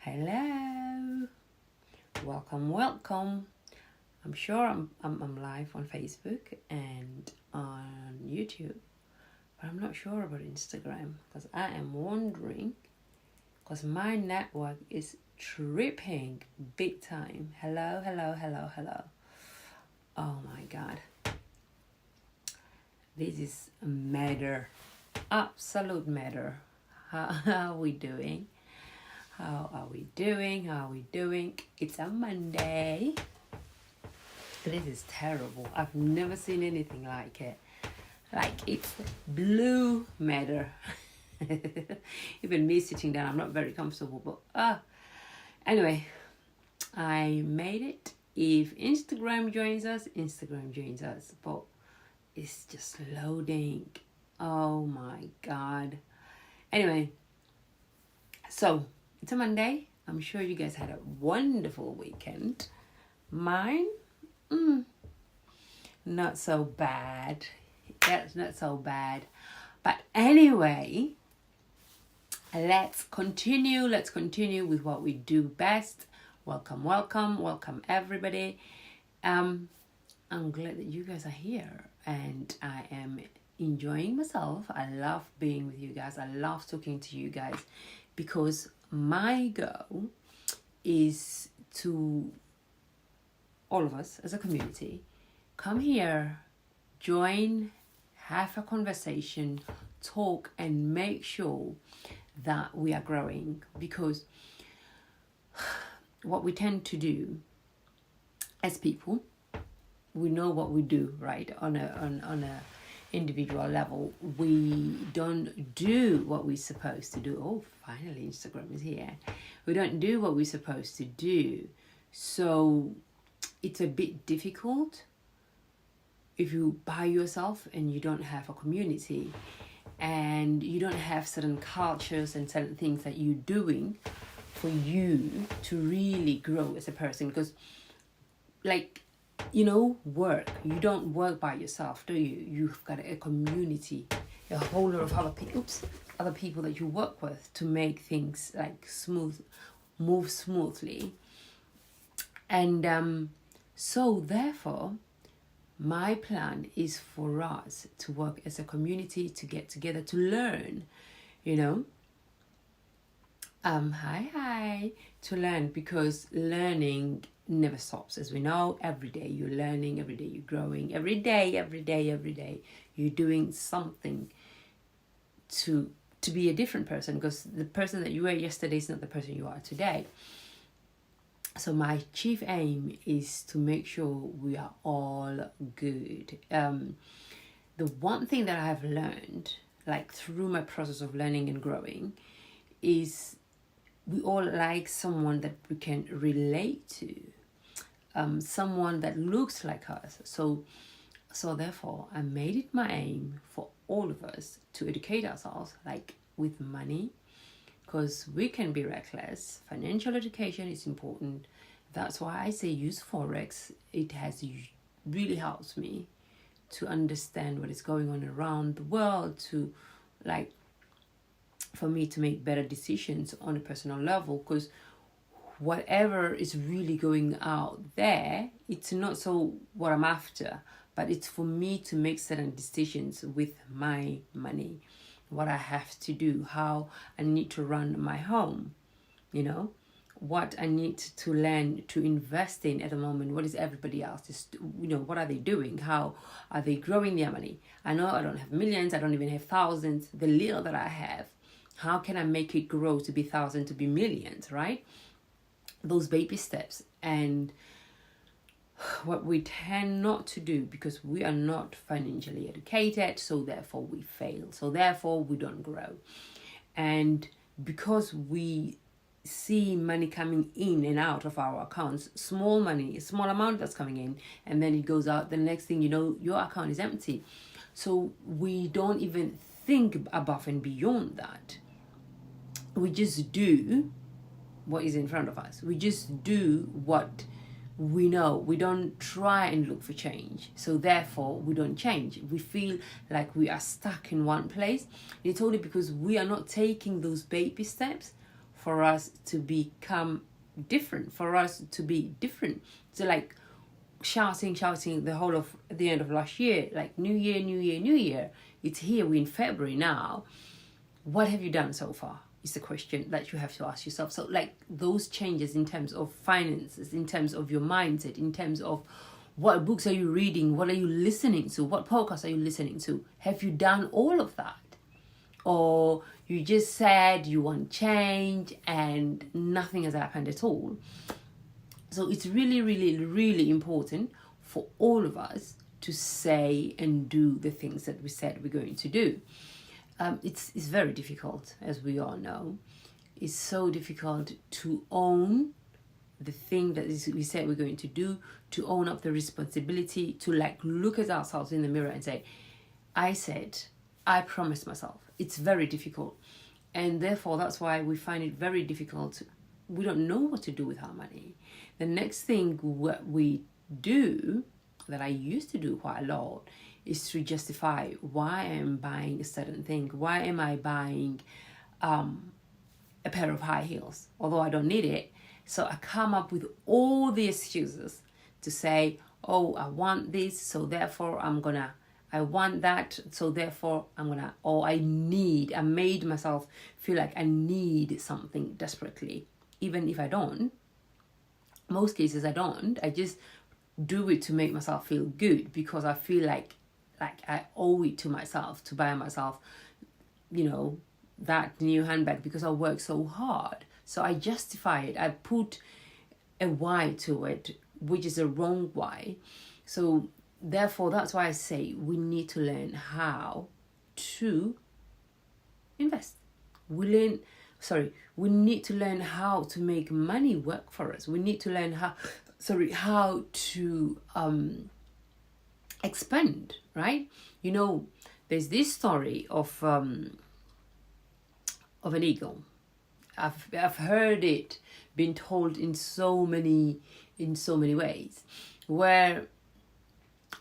Hello, welcome. I'm sure I'm live on Facebook and on YouTube, but I'm not sure about Instagram because I am wondering because my network is tripping big time. Hello. Oh my God, this is a matter, absolute matter. How are we doing? How are we doing? It's a Monday. This is terrible. I've never seen anything like it. Like it's blue matter. Even me sitting down, I'm not very comfortable. But anyway, I made it. If Instagram joins us. But it's just loading. Oh my God. Anyway, so it's a Monday. I'm sure you guys had a wonderful weekend. Mine, not so bad. That's not so bad. But anyway, let's continue with what we do best. Welcome everybody. I'm glad that you guys are here and I am enjoying myself. I love being with you guys. I love talking to you guys because my goal is to all of us as a community come here, join, have a conversation, talk, and make sure that we are growing. Because what we tend to do as people, we know what we do, right? On a individual level, we don't do what we're supposed to do. Oh, finally Instagram is here. We don't do what we're supposed to do, so it's a bit difficult if you by yourself and you don't have a community and you don't have certain cultures and certain things that you're doing for you to really grow as a person. Because work, you don't work by yourself, do you? You've got a community, a whole lot of other people that you work with to make things move smoothly. And so therefore my plan is for us to work as a community, to get together, to learn, to learn, because learning never stops. As we know, every day you're learning, every day you're growing, every day you're doing something to be a different person, because the person that you were yesterday is not the person you are today. So my chief aim is to make sure we are all good. The one thing that I have learned, through my process of learning and growing, is we all like someone that we can relate to, someone that looks like us. So therefore, I made it my aim for all of us to educate ourselves, with money, because we can be reckless. Financial education is important. That's why I say use Forex. It really helps me to understand what is going on around the world, to for me to make better decisions on a personal level, because whatever is really going out there, it's not so what I'm after, but it's for me to make certain decisions with my money, what I have to do, how I need to run my home, what I need to learn to invest in at the moment. What is everybody else what are they doing? How are they growing their money? I know I don't have millions, I don't even have thousands. The little that I have, how can I make it grow to be thousands, to be millions, right? Those baby steps. And what we tend not to do, because we are not financially educated, so therefore we fail, so therefore we don't grow. And because we see money coming in and out of our accounts, small amount that's coming in, and then it goes out, the next thing you know, your account is empty. So we don't even think above and beyond that. We just do what is in front of us. We just do what we know. We don't try and look for change. So therefore, we don't change. We feel like we are stuck in one place. It's only because we are not taking those baby steps for us to become different, for us to be different. So like shouting the whole of the end of last year, like new year, new year, new year. It's here, we're in February now. What have you done so far? Is the question that you have to ask yourself. So like those changes in terms of finances, in terms of your mindset, in terms of what books are you reading, what are you listening to, what podcasts are you listening to? Have you done all of that? Or you just said you want change and nothing has happened at all? So it's really, really, really important for all of us to say and do the things that we said we're going to do. It's very difficult, as we all know. It's so difficult to own the thing that we said we're going to do, to own up the responsibility, to like look at ourselves in the mirror and say, I promised myself. It's very difficult. And therefore, that's why we find it very difficult. We don't know what to do with our money. The next thing what we do, that I used to do quite a lot, is to justify why I'm buying a certain thing. Why am I buying a pair of high heels, although I don't need it? So I come up with all the excuses to say, oh, I want this, so therefore I want that, so therefore or I made myself feel like I need something desperately, even if I don't. Most cases I don't. I just do it to make myself feel good, because I feel like I owe it to myself to buy myself, that new handbag, because I work so hard. So I justify it. I put a why to it, which is a wrong why. So therefore, that's why I say we need to learn how to invest. We need to learn how to make money work for us. We need to learn how to expand, right? There's this story of an eagle. I've heard it being told in so many ways, where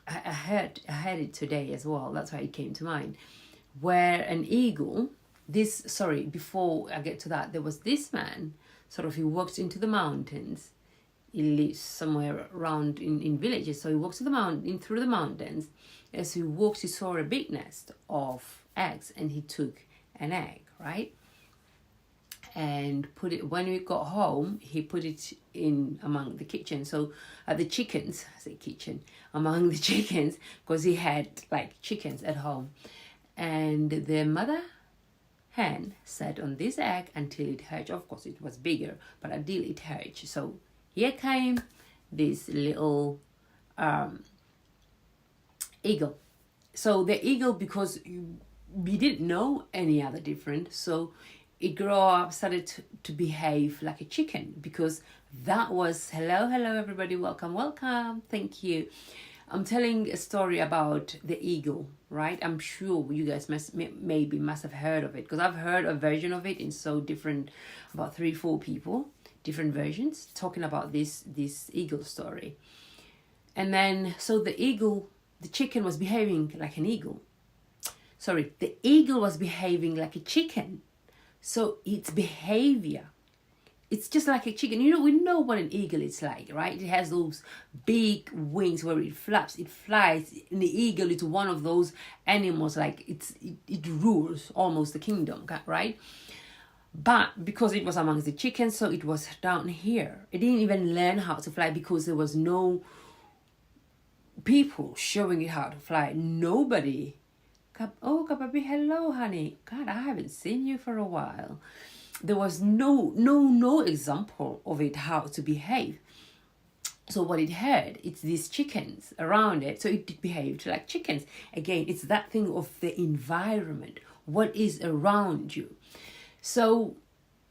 I heard it today as well. That's why it came to mind. Where an eagle, before I get to that, there was this man, he walked into the mountains. He lives somewhere around in villages. So he walks through the mountains. As he walked, he saw a big nest of eggs, and he took an egg, right? And when we got home, he put it in among the kitchen. So the chickens, among the chickens, because he had chickens at home. And the mother hen sat on this egg until it hatched. Of course, it was bigger, but until it hatched. So here came this little eagle. So the eagle, because we didn't know any other different, so it grew up, started to behave like a chicken, because that was, hello everybody, welcome, thank you. I'm telling a story about the eagle, right? I'm sure you guys must have heard of it, because I've heard a version of it in so different, about 3-4 people, different versions, talking about this eagle story. And then, so the chicken was behaving like an eagle. The eagle was behaving like a chicken. So its behavior, it's just like a chicken. We know what an eagle is like, right? It has those big wings where it flaps, it flies. And the eagle is one of those animals, like it rules almost the kingdom, right? But because it was amongst the chickens, so it was down here. It didn't even learn how to fly, because there was no people showing it how to fly. Nobody. Oh, Kapapi, hello, honey. God, I haven't seen you for a while. There was no example of it, how to behave. So what it had, it's these chickens around it. So it behaved like chickens. Again, it's that thing of the environment. What is around you? So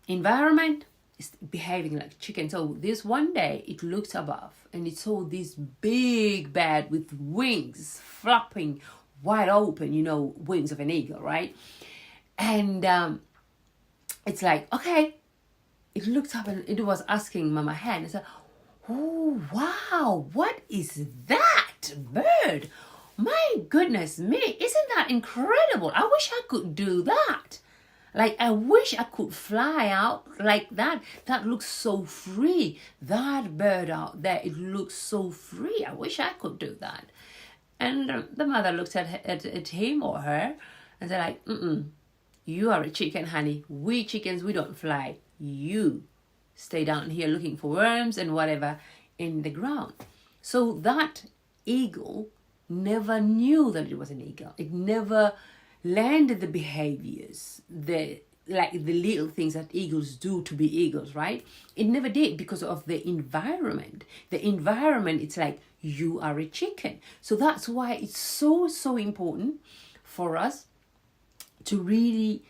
environment is behaving like chicken. So this one day, it looked above and it saw this big bird with wings flapping wide open, wings of an eagle, right? And it's like, okay. It looked up and it was asking Mama Hen. I said, oh, wow, what is that bird? My goodness me, isn't that incredible? I wish I could do that. Like, I wish I could fly out like that. That looks so free. That bird out there, it looks so free. I wish I could do that. And the mother looked at him or her and said like, you are a chicken, honey. We chickens, we don't fly. You stay down here looking for worms and whatever in the ground. So that eagle never knew that it was an eagle. It never learned the behaviors, the little things that eagles do to be eagles, right? It never did because of the environment. The environment, it's like, you are a chicken. So that's why it's so important for us to really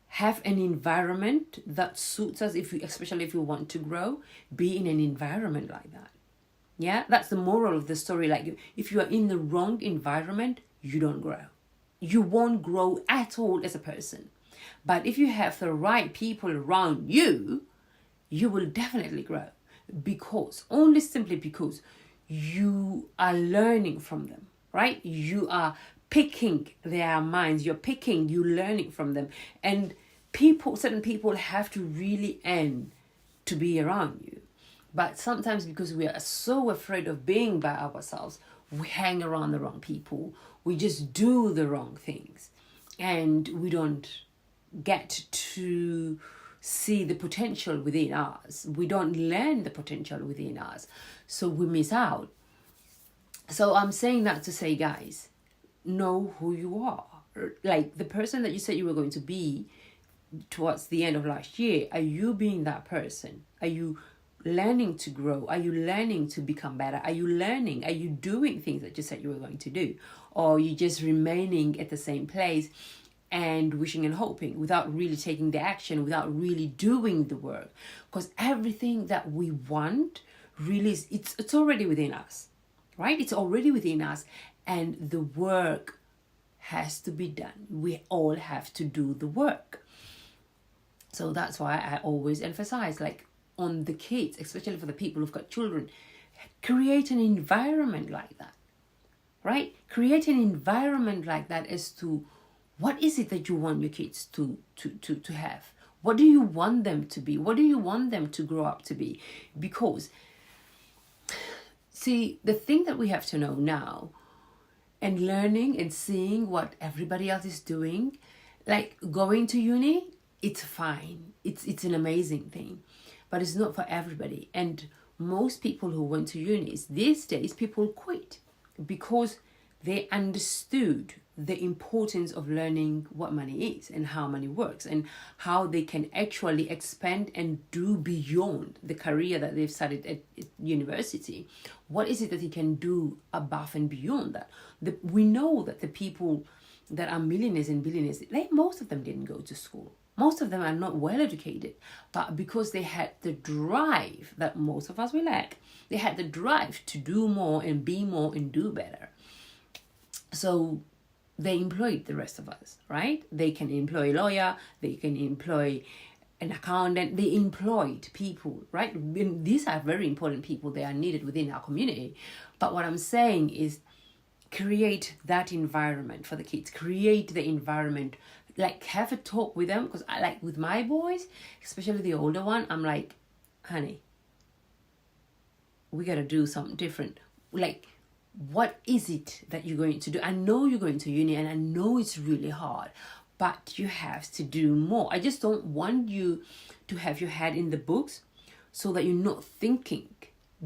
have an environment that suits us, especially if we want to grow, be in an environment like that. Yeah, that's the moral of the story. Like, if you are in the wrong environment, you don't grow. You won't grow at all as a person. But if you have the right people around you, you will definitely grow. Simply because you are learning from them, right? You are picking their minds, you're learning from them. And certain people have to really earn to be around you. But sometimes because we are so afraid of being by ourselves, we hang around the wrong people. We just do the wrong things. And we don't get to see the potential within us. We don't learn the potential within us. So we miss out. So I'm saying that to say, guys, know who you are. Like the person that you said you were going to be towards the end of last year, are you being that person? Are you learning to grow? Are you learning to become better? Are you doing things that you said you were going to do? Or are you just remaining at the same place and wishing and hoping without really taking the action, without really doing the work? Because everything that we want really is, it's already within us, right? It's already within us, and the work has to be done. We all have to do the work. So that's why I always emphasize, like, on the kids, especially for the people who've got children, create an environment like that, right? Create an environment like that as to what is it that you want your kids to have? What do you want them to be? What do you want them to grow up to be? Because, see, the thing that we have to know now, and learning and seeing what everybody else is doing, like going to uni, it's fine. It's an amazing thing. But it's not for everybody. And most people who went to unis these days, people quit because they understood the importance of learning what money is and how money works and how they can actually expand and do beyond the career that they've studied at university. What is it that they can do above and beyond that? We know that the people that are millionaires and billionaires, most of them didn't go to school. Most of them are not well educated, but because they had the drive that most of us will lack, they had the drive to do more and be more and do better. So they employed the rest of us, right? They can employ a lawyer, they can employ an accountant, they employed people, right? And these are very important people. They are needed within our community. But what I'm saying is create that environment for the kids. Create the environment. Like, have a talk with them, because I like with my boys, especially the older one, I'm like, honey, we got to do something different. Like, what is it that you're going to do? I know you're going to uni and I know it's really hard, but you have to do more. I just don't want you to have your head in the books so that you're not thinking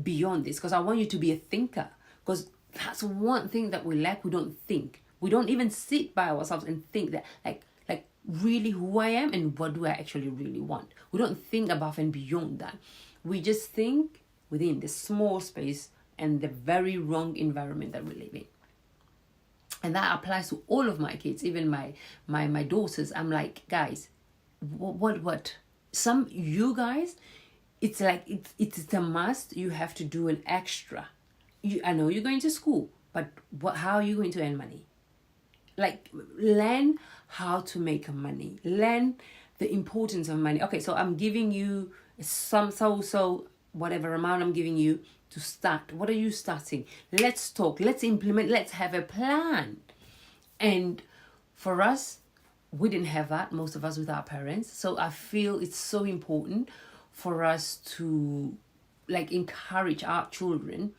beyond this, because I want you to be a thinker, because that's one thing that we lack. We don't think. We don't even sit by ourselves and think that like really who I am and what do I actually really want. We don't think above and beyond that. We just think within the small space and the very wrong environment that we live in. And that applies to all of my kids, even my daughters. I'm like, guys, what? You guys, it's like, it's a must. You have to do an extra. I know you're going to school, but how are you going to earn money? Like, learn how to make money. Learn the importance of money. Okay, so I'm giving you whatever amount I'm giving you to start. What are you starting? Let's talk. Let's implement. Let's have a plan. And for us, we didn't have that, most of us, with our parents. So I feel it's so important for us to like encourage our children,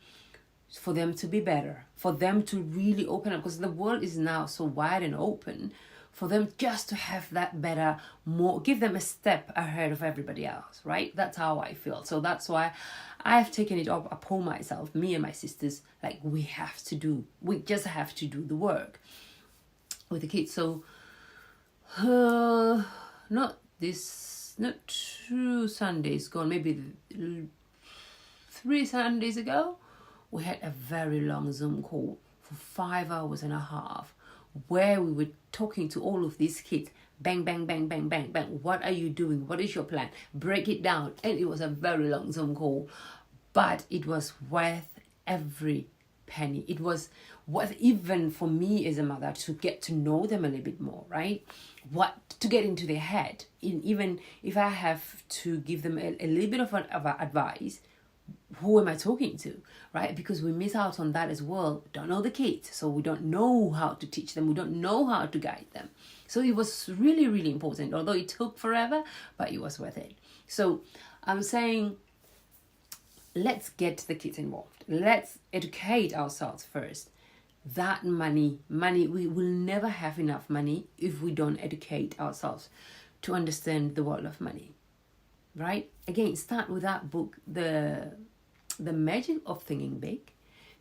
for them to be better, for them to really open up, because the world is now so wide and open, for them just to have that better, more, give them a step ahead of everybody else, right? That's how I feel. So that's why I've taken it up upon myself, me and my sisters, like we just have to do the work with the kids. So not 2 Sundays gone, maybe 3 Sundays ago, we had a very long Zoom call for 5 hours and a half, where we were talking to all of these kids. Bang, bang, bang, bang, bang, bang. What are you doing? What is your plan? Break it down. And it was a very long Zoom call, but it was worth every penny. It was worth, even for me as a mother, to get to know them a little bit more, right? To get into their head. Even if I have to give them a little bit of advice, who am I talking to, right? Because we miss out on that as well. We don't know the kids, so we don't know how to teach them. We don't know how to guide them. So it was really, really important, although it took forever, but it was worth it. So I'm saying, let's get the kids involved. Let's educate ourselves first. That money, we will never have enough money if we don't educate ourselves to understand the world of money, right? Again, start with that book, The Magic of Thinking Big,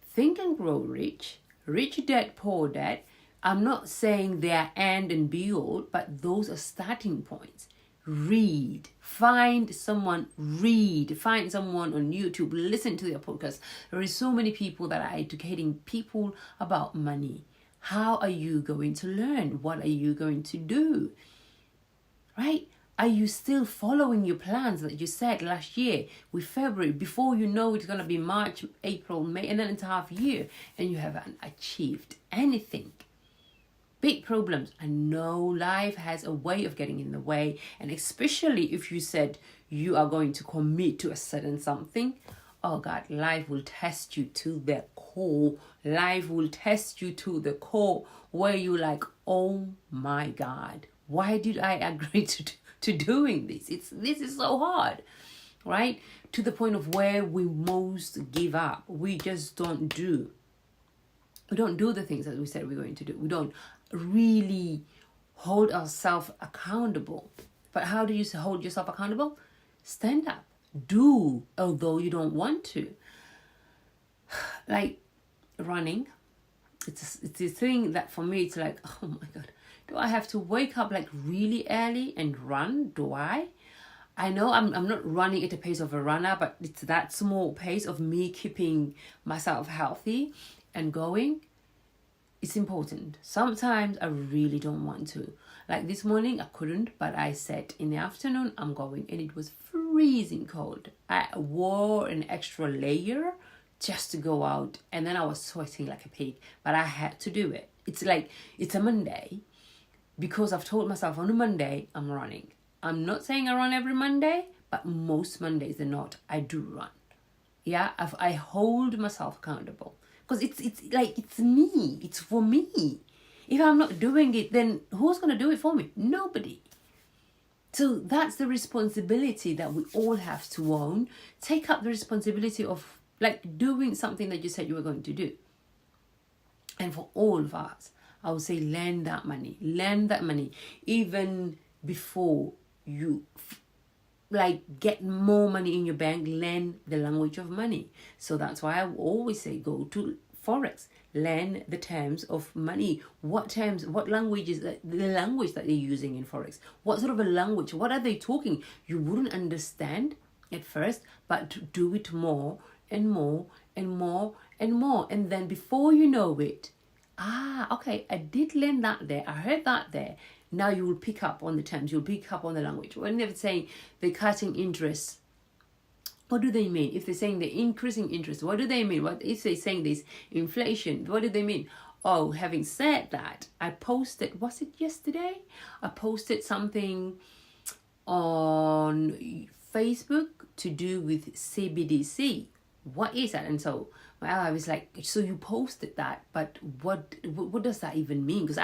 Think and Grow Rich, Rich Dad, Poor Dad. I'm not saying they are end and be all, but those are starting points. Read, find someone on YouTube, listen to their podcast. There is so many people that are educating people about money. How are you going to learn? What are you going to do? Right? Are you still following your plans that you set last year with February? Before you know, it's going to be March, April, May, and then it's half year, and you haven't achieved anything. Big problems. I know life has a way of getting in the way, and especially if you said you are going to commit to a certain something, oh God, life will test you to the core. Life will test you to the core, where you're like, oh my God, why did I agree to doing this? This is so hard, right? To the point of where we most give up. We just don't do. We don't do the things that we said we're going to do. We don't really hold ourselves accountable. But how do you hold yourself accountable? Stand up. Do, although you don't want to. Like running. It's a thing that for me, it's like, oh my God, do I have to wake up like really early and run? Do I? I know I'm not running at the pace of a runner, but it's that small pace of me keeping myself healthy and going. It's important. Sometimes I really don't want to. Like this morning, I couldn't, but I said in the afternoon, I'm going, and it was freezing cold. I wore an extra layer just to go out, and then I was sweating like a pig, but I had to do it. It's like, it's a Monday, because I've told myself on a Monday, I'm running. I'm not saying I run every Monday, but most Mondays are not. I do run. Yeah, I hold myself accountable. Because it's like, it's me. It's for me. If I'm not doing it, then who's going to do it for me? Nobody. So that's the responsibility that we all have to own. Take up the responsibility of like doing something that you said you were going to do. And for all of us, I would say lend that money. Lend that money. Even before you like get more money in your bank, learn the language of money. So that's why I always say go to Forex, learn the terms of money. What language is the language that they're using in Forex? What sort of a language? What are they talking? You wouldn't understand at first, but to do it more and more and more and more, and then before you know it, okay, I did learn that there, I heard that there. Now you will pick up on the terms, you'll pick up on the language. When they're saying they're cutting interest, what do they mean? If they're saying they're increasing interest, what do they mean? What if they're saying this inflation, what do they mean? Oh, having said that, I posted, was it yesterday? I posted something on Facebook to do with CBDC. what is that? And so my ally was like, so you posted that, but what does that even mean? Because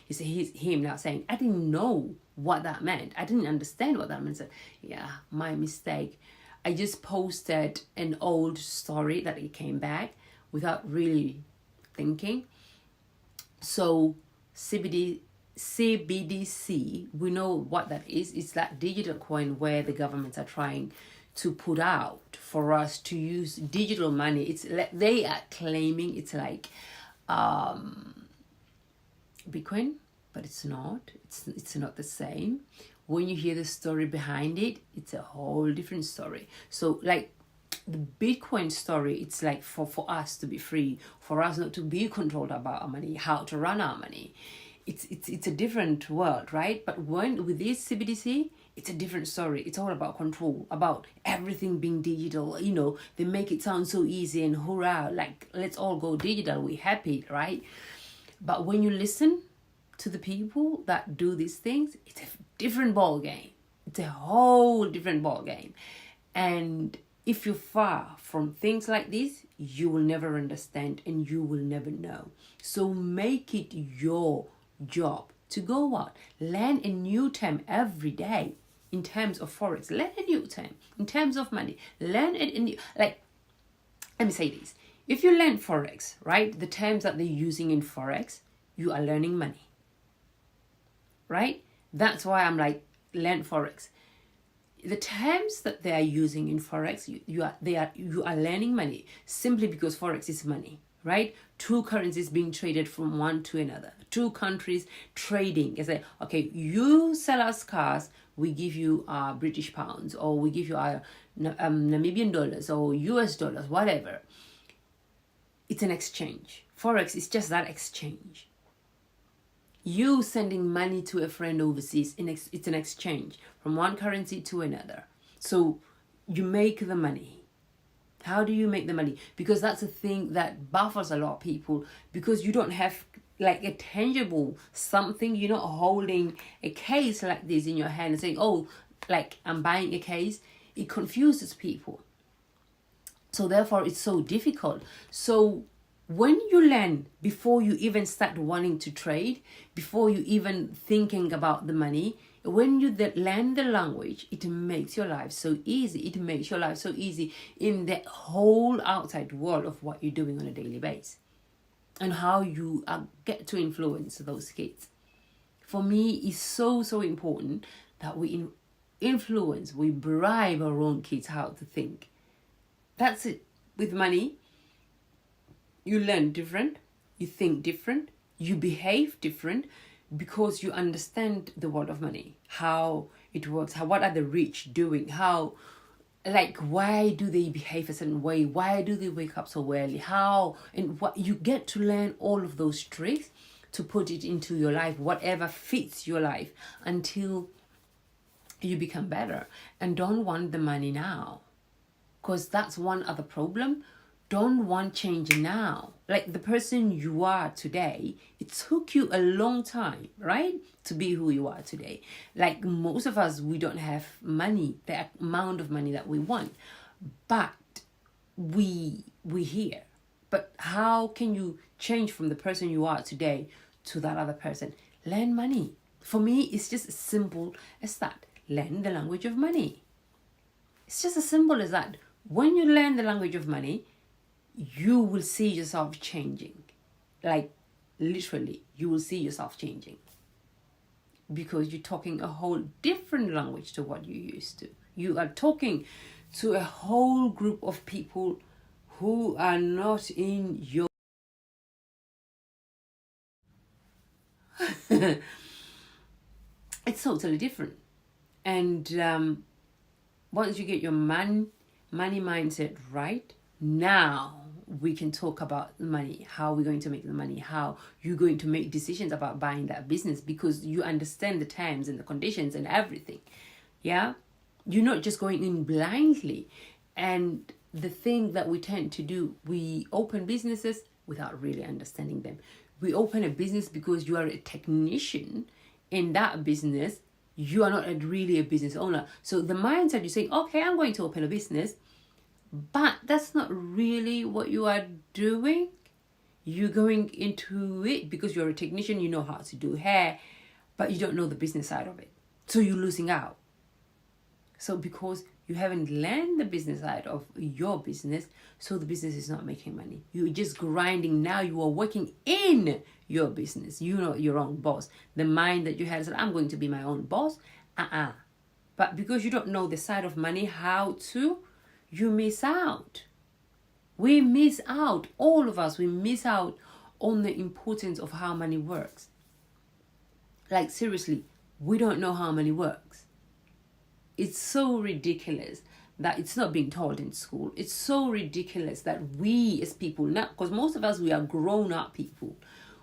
he's him now saying, I didn't know what that meant. I didn't understand what that meant. So, yeah, my mistake. I just posted an old story that it came back without really thinking. So CBDC, we know what that is. It's that digital coin where the governments are trying to put out for us to use digital money. It's like they are claiming it's like Bitcoin, but it's not. It's not the same. When you hear the story behind it, it's a whole different story. So like the Bitcoin story, it's like for us to be free, for us not to be controlled about our money, how to run our money. It's a different world, right? But when with this CBDC, it's a different story. It's all about control, about everything being digital. You know, they make it sound so easy and hurrah, like let's all go digital, we're happy, right? But when you listen to the people that do these things, it's a different ball game. It's a whole different ball game. And if you're far from things like this, you will never understand and you will never know. So make it your job to go out, learn a new term every day in terms of forex, learn a new term in terms of money, learn it in like, let me say this. If you learn forex, right, the terms that they're using in forex, you are learning money, right? That's why I'm like, learn forex. The terms that they are using in forex, you are learning money simply because forex is money, right? Two currencies being traded from one to another, two countries trading. It's like, okay, you sell us cars, we give you British pounds, or we give you our Namibian dollars or US dollars, whatever. It's an exchange. Forex is just that exchange. You sending money to a friend overseas, it's an exchange from one currency to another. So you make the money. How do you make the money? Because that's a thing that baffles a lot of people, because you don't have like a tangible something. You're not holding a case like this in your hand and saying, oh, like I'm buying a case. It confuses people. So therefore it's so difficult. So when you learn, before you even start wanting to trade, before you even thinking about the money, when you learn the language, it makes your life so easy. It makes your life so easy in the whole outside world of what you're doing on a daily basis and how you get to influence those kids. For me, it's so important that we influence, we bribe our own kids how to think. That's it. With money, you learn different, you think different, you behave different, because you understand the world of money, how it works, what are the rich doing, how, like, why do they behave a certain way, why do they wake up so early, how, and what you get to learn all of those tricks to put it into your life, whatever fits your life, until you become better. And don't want the money now, because that's one other problem. Don't want change now. Like the person you are today, it took you a long time, right, to be who you are today. Like most of us, we don't have money, the amount of money that we want, but we here. But how can you change from the person you are today to that other person? Learn money. For me, it's just as simple as that. Learn the language of money. It's just as simple as that. When you learn the language of money, you will see yourself changing. Like literally, you will see yourself changing, because you're talking a whole different language to what you used to. You are talking to a whole group of people who are not in your it's totally different. And once you get your money mindset right, now we can talk about money, how we're going to make the money, how you're going to make decisions about buying that business, because you understand the terms and the conditions and everything. Yeah, you're not just going in blindly. And the thing that we tend to do, we open businesses without really understanding them. We open a business because you are a technician in that business. You are not really a business owner. So the mindset, you're saying, okay, I'm going to open a business, But that's not really what you are doing. You're going into it because you're a technician, you know how to do hair, but you don't know the business side of it. So you're losing out. So because you haven't learned the business side of your business, so the business is not making money. You're just grinding. Now you are working in your business. You know your own boss. The mind that you had said, I'm going to be my own boss. But because you don't know the side of money, how to, you miss out. We miss out. All of us, we miss out on the importance of how money works. Like seriously, we don't know how money works. It's so ridiculous that it's not being taught in school. It's so ridiculous that we as people, not because most of us, we are grown up people,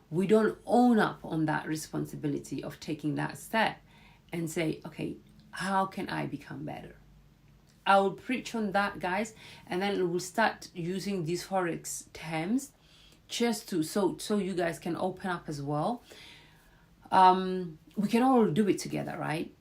we don't own up on that responsibility of taking that step and say, okay, how can I become better? I will preach on that, guys, and then we'll start using these forex terms just to so you guys can open up as well. We can all do it together, right?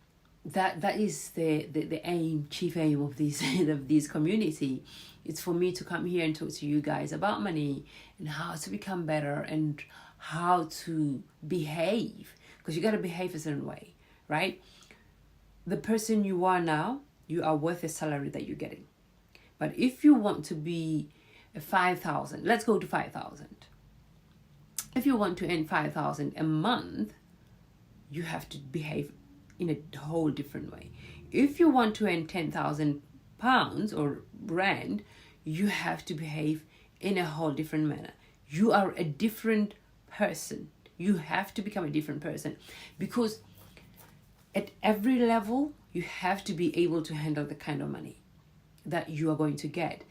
That is the aim, chief aim of this community. It's for me to come here and talk to you guys about money and how to become better and how to behave, because you got to behave a certain way, right? The person you are now, you are worth the salary that you're getting. But if you want to be 5,000, let's go to 5,000. If you want to earn 5,000 a month, you have to behave in a whole different way. If you want to earn 10,000 pounds or rand, you have to behave in a whole different manner. You are a different person. You have to become a different person, because at every level, you have to be able to handle the kind of money that you are going to get,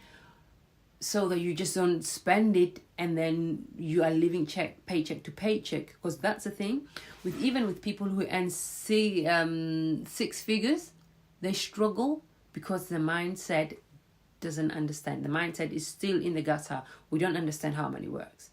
so that you just don't spend it and then you are living paycheck to paycheck. Because that's the thing even with people who earn 6 figures, they struggle because the mindset doesn't understand. The mindset is still in the gutter. We don't understand how money works,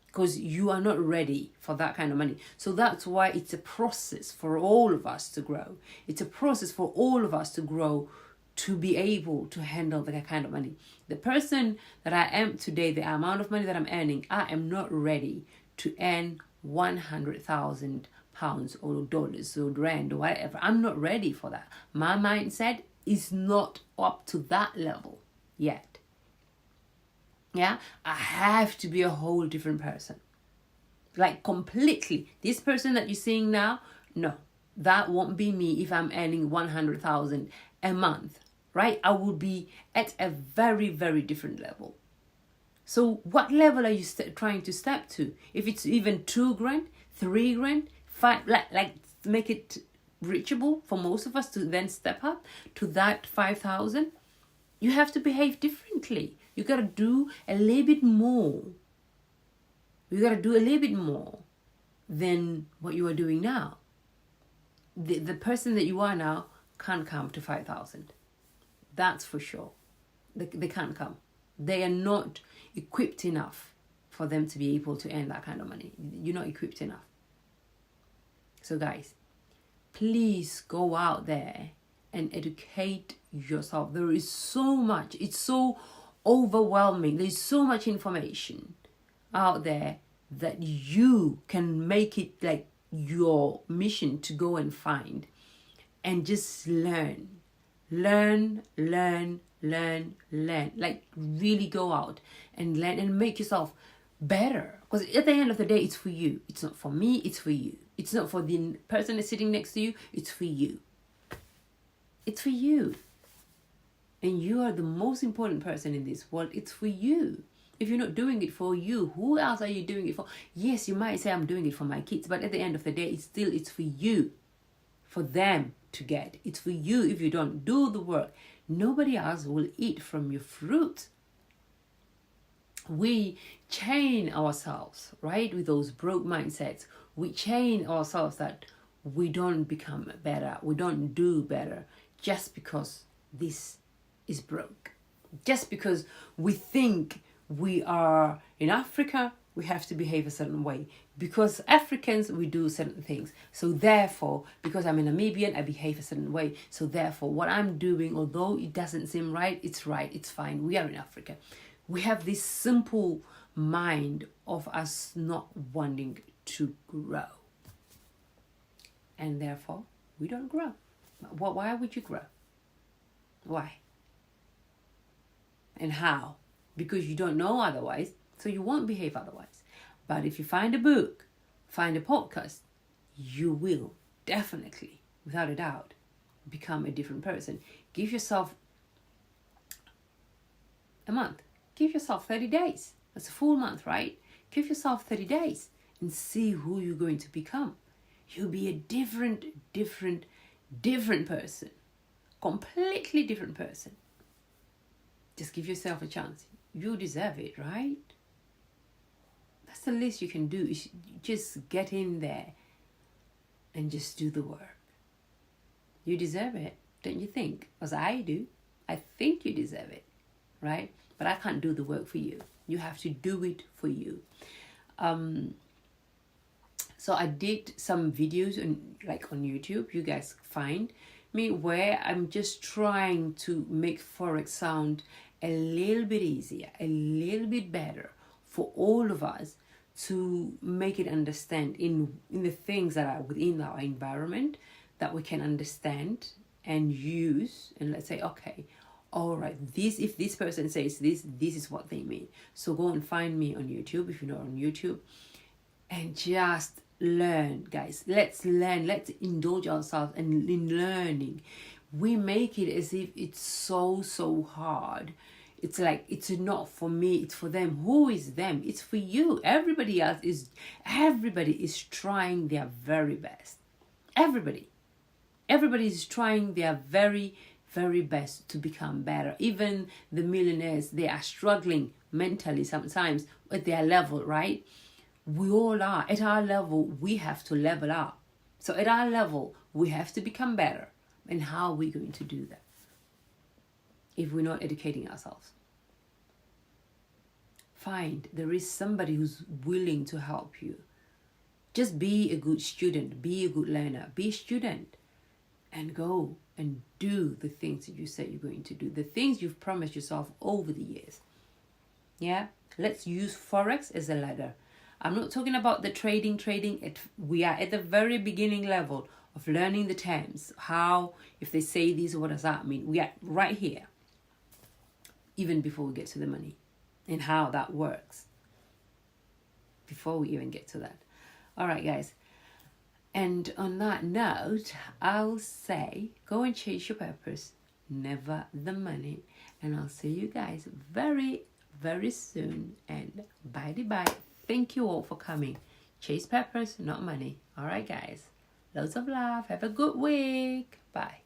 because you are not ready for that kind of money. So that's why it's a process for all of us to grow. It's a process for all of us to grow, to be able to handle that kind of money. The person that I am today, the amount of money that I'm earning, I am not ready to earn 100,000 pounds or dollars or rand or whatever. I'm not ready for that. My mindset is not up to that level yet. Yeah, I have to be a whole different person. Like completely. This person that you're seeing now, no, that won't be me if I'm earning 100,000 a month, right? I will be at a very, very different level. So what level are you trying to step to? If it's even 2 grand, 3 grand, 5, like make it reachable for most of us to then step up to that 5,000, you have to behave differently. You got to do a little bit more. You got to do a little bit more than what you are doing now. The person that you are now can't come to 5,000. That's for sure. They can't come. They are not equipped enough for them to be able to earn that kind of money. You're not equipped enough. So guys, please go out there and educate yourself. There is so much. It's so overwhelming. There's so much information out there that you can make it like your mission to go and find and just learn. Like really go out and learn and make yourself better. Because at the end of the day, it's for you. It's not for me, it's for you. It's not for the person that's sitting next to you, it's for you. It's for you. And you are the most important person in this world. It's for you. If you're not doing it for you, who else are you doing it for? Yes, you might say I'm doing it for my kids, but at the end of the day, it's for you. For them to get. It's for you. If you don't do the work, nobody else will eat from your fruit. We chain ourselves, right, with those broke mindsets. We chain ourselves that we don't become better. We don't do better just because this is broke. Just because we think we are in Africa we have to behave a certain way. Because Africans, we do certain things. So therefore, because I'm a Namibian, I behave a certain way. So therefore, what I'm doing, although it doesn't seem right, it's right, it's fine. We are in Africa. We have this simple mind of us not wanting to grow. And therefore, we don't grow. Why would you grow? Why? And how? Because you don't know otherwise, so you won't behave otherwise. But if you find a book, find a podcast, you will definitely, without a doubt, become a different person. Give yourself a month. Give yourself 30 days. That's a full month, right? Give yourself 30 days and see who you're going to become. You'll be a different person. Completely different person. Just give yourself a chance. You deserve it, right? That's the least you can do. Is just get in there and just do the work. You deserve it, don't you think? As I do. I think you deserve it, right? But I can't do the work for you. You have to do it for you. So I did some videos on YouTube. You guys find me where I'm just trying to make Forex sound a little bit easier, a little bit better for all of us to make it understand in the things that are within our environment that we can understand and use. And let's say, okay, all right, if this person says this is what they mean. So go and find me on YouTube if you're not on YouTube and just learn, guys. Let's learn. Let's indulge ourselves in learning. We make it as if it's so hard. It's like, it's not for me, it's for them. Who is them? It's for you. Everybody is trying their very best. Everybody is trying their very best to become better. Even the millionaires, they are struggling mentally sometimes at their level, right? We all are. At our level, we have to level up. So at our level, we have to become better. And how are we going to do that if we're not educating ourselves? There is somebody who's willing to help you. Just be a good student. Be a good learner. Be a student. And go and do the things that you said you're going to do. The things you've promised yourself over the years. Yeah? Let's use Forex as a ladder. I'm not talking about the trading. We are at the very beginning level of learning the terms. How, if they say this, what does that mean? We are right here. Even before we get to the money. And how that works. Before we even get to that. All right, guys. And on that note, I'll say, go and chase your purpose. Never the money. And I'll see you guys very soon. And bye. Thank you all for coming. Chase purpose, not money. All right, guys. Loads of love. Have a good week. Bye.